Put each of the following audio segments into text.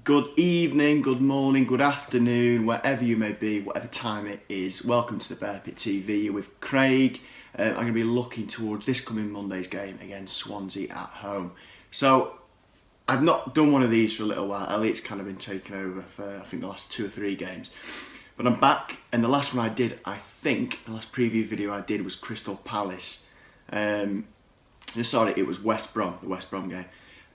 Good evening, good morning, good afternoon, wherever you may be, whatever time it is. Welcome to the Bear Pit TV. You're with Craig. I'm going to be looking towards this coming Monday's game against Swansea at home. So, I've not done one of these for a little while. Elliot's kind of been taken over for, I think, the last 2 or 3 games. But I'm back, and the last one I did, the last preview video I did was Crystal Palace. Sorry, it was West Brom, the West Brom game.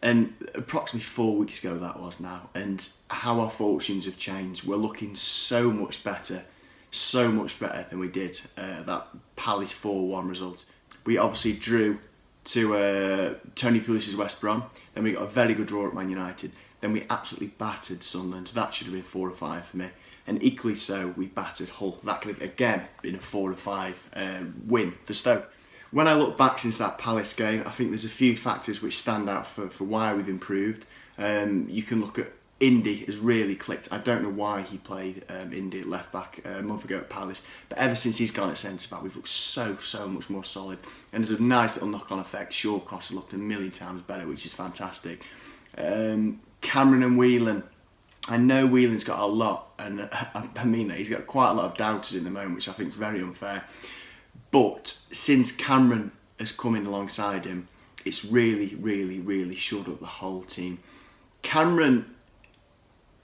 And approximately 4 weeks ago that was now, and how our fortunes have changed. We're looking so much better than we did that Palace 4-1 result. We obviously drew to Tony Pulis's West Brom, then we got a very good draw at Man United, then we absolutely battered Sunderland. That should have been 4 or 5 for me, and equally so we battered Hull. That could have again been a 4 or 5 win for Stoke. When I look back since that Palace game, I think there's a few factors which stand out for why we've improved. You can look at Indy has really clicked. I don't know why he played Indy at left back a month ago at Palace, but ever since he's gone at centre back, we've looked so much more solid. And there's a nice little knock-on effect. Shawcross has looked a million times better, which is fantastic. Cameron and Whelan. I know Whelan's got a lot, and I mean that he's got quite a lot of doubters in the moment, which I think is very unfair. But since Cameron has come in alongside him, it's really shored up the whole team. Cameron,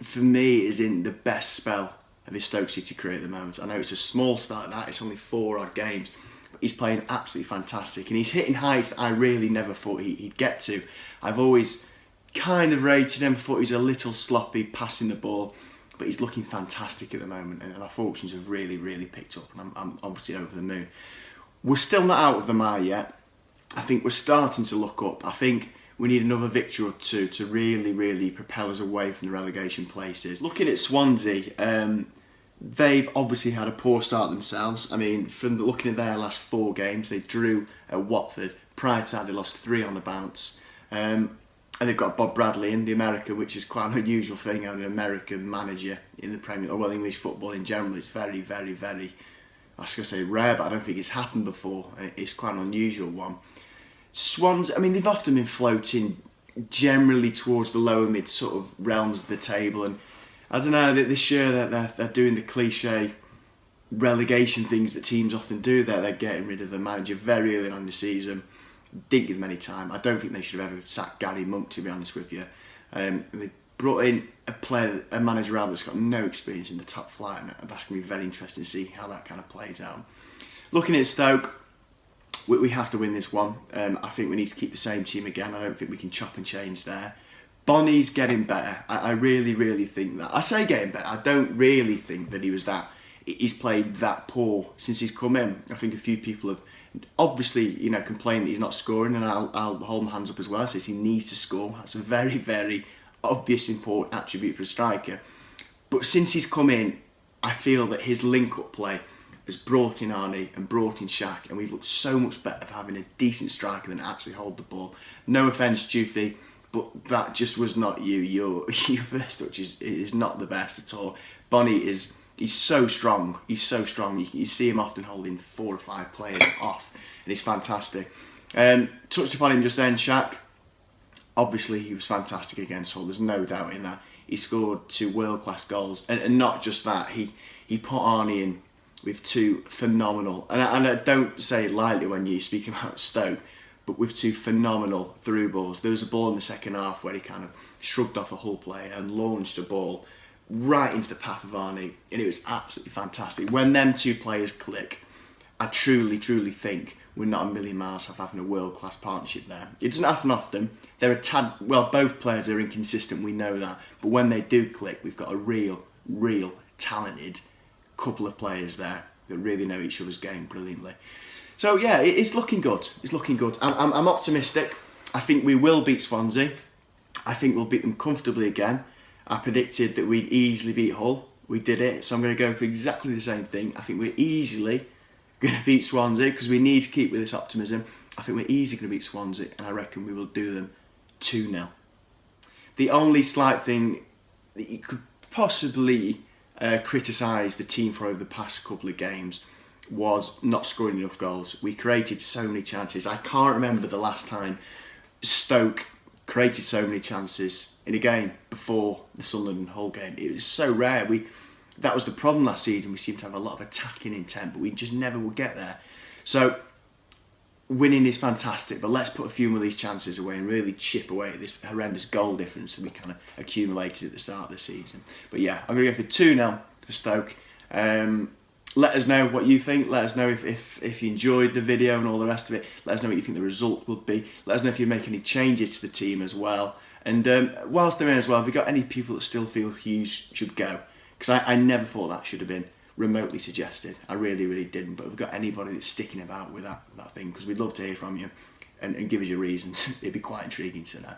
for me, is in the best spell of his Stoke City career at the moment. I know it's a small spell at that, it's only 4 odd games, but he's playing absolutely fantastic. And he's hitting heights that I really never thought he'd get to. I've always kind of rated him, thought he's a little sloppy passing the ball, but he's looking fantastic at the moment, and our fortunes have really picked up, and I'm obviously over the moon. We're still not out of the mire yet. I think we're starting to look up. I think we need another victory or two to really propel us away from the relegation places. Looking at Swansea, they've obviously had a poor start themselves. I mean, from looking at their last 4 games, they drew at Watford. Prior to that, they lost 3 on the bounce. And they've got Bob Bradley in the American, which is quite an unusual thing, having an American manager in the Premier, or well, English football in general. It's very, I was going to say rare, but I don't think it's happened before. It's quite an unusual one. Swans, I mean, they've often been floating generally towards the lower mid sort of realms of the table, and I don't know, this year they're doing the cliche relegation things that teams often do. They're getting rid of the manager very early on in the season. Didn't give them any time. I don't think they should have ever sacked Gary Monk, to be honest with you. They brought in a manager around that's got no experience in the top flight, and that's going to be very interesting to see how that kind of plays out. Looking at Stoke, we have to win this one. I think we need to keep the same team again. I don't think we can chop and change there. Bonnie's getting better. I really think that. I say getting better. I don't really think that he's played that poor since he's come in. I think a few people have obviously, complained that he's not scoring, and I'll hold my hands up as well. Says he needs to score. That's a very obvious, important attribute for a striker. But since he's come in, I feel that his link-up play has brought in Arnie and brought in Shaq, and we've looked so much better for having a decent striker than actually hold the ball. No offence, Jufi, but that just was not you. Your first touch is not the best at all. Bonnie he's so strong. You see him often holding 4 or 5 players off, and it's fantastic. Touched upon him just then, Shaq. Obviously, he was fantastic against Hull. There's no doubt in that. He scored 2 world-class goals, and not just that. He put Arnie in with 2 phenomenal, and I don't say it lightly when you speak about Stoke, but with 2 phenomenal through balls. There was a ball in the second half where he kind of shrugged off a Hull player and launched a ball right into the path of Arnie, and it was absolutely fantastic. When them 2 players click, I truly think we're not a million miles off having a world-class partnership there. It doesn't happen often. They're both players are inconsistent, we know that, but when they do click, we've got a real talented couple of players there that really know each other's game brilliantly. So yeah, it's looking good. I'm optimistic. I think we will beat Swansea. I think we'll beat them comfortably again. I predicted that we'd easily beat Hull. We did it, so I'm going to go for exactly the same thing. I think we're easily going to beat Swansea because we need to keep with this optimism. I think we're easily going to beat Swansea, and I reckon we will do them 2-0. The only slight thing that you could possibly criticise the team for over the past couple of games was not scoring enough goals. We created so many chances. I can't remember the last time Stoke created so many chances in a game before the Sunderland and Hull game. It was so rare. That was the problem last season. We seemed to have a lot of attacking intent, but we just never would get there. So winning is fantastic, but let's put a few more of these chances away and really chip away at this horrendous goal difference that we kind of accumulated at the start of the season. But yeah, I'm going to go for 2-0 for Stoke. Let us know what you think. Let us know if you enjoyed the video and all the rest of it. Let us know what you think the result would be. Let us know if you make any changes to the team as well. And whilst they're in as well, have you got any people that still feel Hughes should go? Because I never thought that should have been remotely suggested. I really, really didn't. But if we've got anybody that's sticking about with that thing, because we'd love to hear from you and give us your reasons. It'd be quite intriguing to know.